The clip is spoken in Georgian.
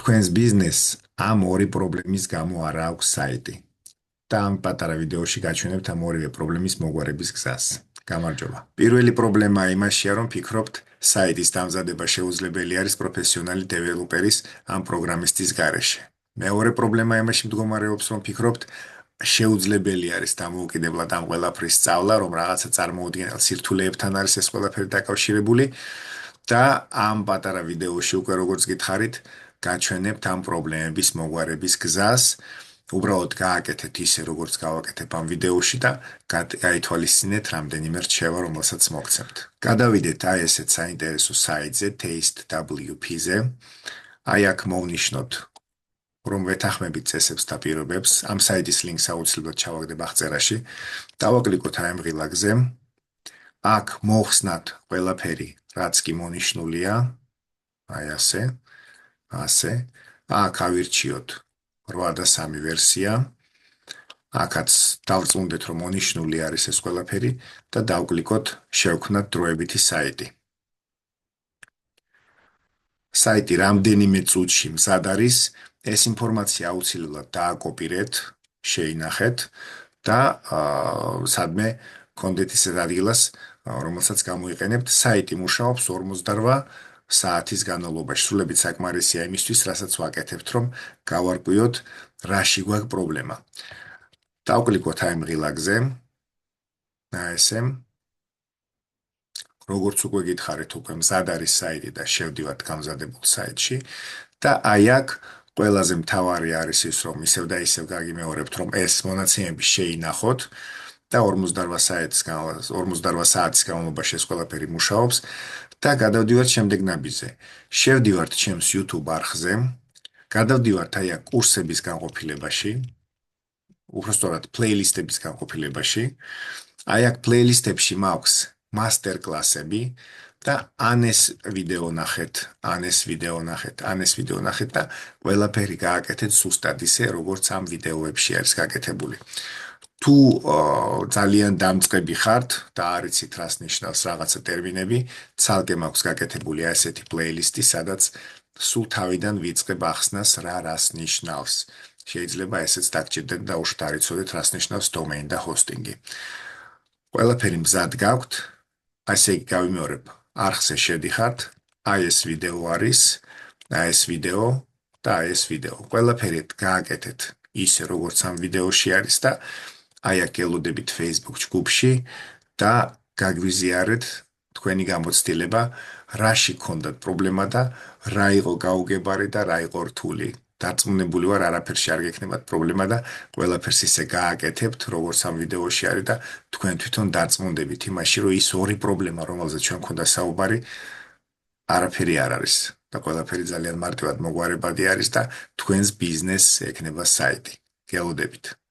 თქვენს ბიზნესს ამ ორი პრობლემის გამო არ აქვს საიტი. და ამ პატარა ვიდეოში გაჩვენებთ ამ ორივე პრობლემის მოგვარების გზას. გამარჯობა. პირველი პრობლემა იმაშია, რომ ფიქრობთ, საიტის დამზადება შეუძლებელი არის პროფესიონალი დეველოპერის ამ პროგრამისტის გარეშე. მეორე პრობლემა იმაში მდგომარეობს, რომ ფიქრობთ, შეუძლებელი არის დამოუკიდებლად ამ ყველაფრის სწავლა, რომ რაღაცა წარმოუდგენელ სირთულეებთან არის ეს ყველაფერი დაკავშირებული და ამ პატარა ვიდეოში უკვე როგორც გითხარით, გაჩვენებთ ამ პრობლემების მოგვარების გზას. უბრალოდ გააკეთეთ ისე, როგორც გავაკეთებ ამ ვიდეოში და გაითვალისწინეთ რამდენიმე რჩევა, რომელსაც მოგცემთ. გადავიდეთ აი ესეთ საინტერესო საიტზე, TasteWP-ზე. აი აქ მოვნიშნოთ, რომ ვეთანხმებით წესებს და პირობებს. ამ საიტის ლინკს აუცილებლად ჩავაგდებ აღწერაში. დავაკლიკოთ აი ამ ღილაკზე. აქ მოხსნათ ყველაფერი, რაც კი მონიშნულია. აი ასე. აქ ავირჩიოთ 8.3 ვერსია. აქაც დავწუნდეთ, რომ მონიშნული არის ეს ყველაფერი და დავკლიკოთ შევქმნათ დროებითი საიტი. საიტი რამდენიმე წუთში მზად არის, ეს ინფორმაცია აუცილებლად დააკოპირეთ, შეინახეთ და სადმე გქონდეთ ისეთ ადგილას, რომელსაც გამოიყენებთ. საიტი მუშაობს 48 საათის განმავლობაში. სრულებით საკმარისია იმისთვის, რასაც ვაკეთებთ, რომ გავარკვიოთ, რაში გვაქვს პრობლემა. დავკლიკოთ აი ამ ღილაკზე. ესე. როგორც უკვე გითხარით, უკვე მზად არის საიტი და შევდივართ გამზადებულ საიტში და აი აქ ყველაზე მთავარი არის ის, რომ ისევ და ისევ გაგიმეორებთ, რომ ეს მონაცემები შეინახოთ და 48 საათის განმავლობაში ეს ყველაფერი მუშაობს და გადავდივართ შემდეგ ნაბიჯზე. შევდივართ ჩემს YouTube არხზე, გადავდივართ აი აქ კურსების განყოფილებაში, უბრალოდ პლეილისტების განყოფილებაში. აი აქ პლეილისტებში მაქვს master კლასები და ან ეს ვიდეო ნახეთ და ყველაფერი გააკეთეთ ზუსტად ისე, როგორც ამ ვიდეოებში არის გაკეთებული. თუ ძალიან დამწყები ხართ და არ იცით რას ნიშნავს რაღაცა ტერმინები, ცალკე მაქვს გაკეთებული ასეთი პლეილისტი, სადაც სულ თავიდან ვიწყებ ახსნას რას ნიშნავს. შეიძლება ესეც დაგჭირდეთ და უშოთ არ იცოდეთ რას ნიშნავს დომეინ და ჰოსტინგი. ყველაფერი მზად გაქვთ, ასე იგი გავიმეორებ. არხზე შედიხართ, აი ეს ვიდეო არის, აი ეს ვიდეო და აი ეს ვიდეო. ყველაფერი გააკეთეთ ისე, როგორც ამ ვიდეოში არის და აი აქ ელოდებით Facebook ჯგუფში და გაგვიზიარეთ თქვენი გამოცდილება, რაში გქონდათ პრობლემა და რა იყო გაუგებარი და რა იყო რთული. დარწმუნებული ვარ, არაფერში არ გექნებათ პრობლემა და ყველაფერს ისე გააკეთებთ, როგორც ამ ვიდეოში არის და თქვენ თვითონ დარწმუნდებით იმაში, რომ ის ორი პრობლემა, რომელზეც ჩვენ გქონდა საუბარი, არაფერი არ არის და ყველაფერი ძალიან მარტივად მოგვარებადი არის და თქვენს ბიზნესს ექნება საიტი. გელოდებით.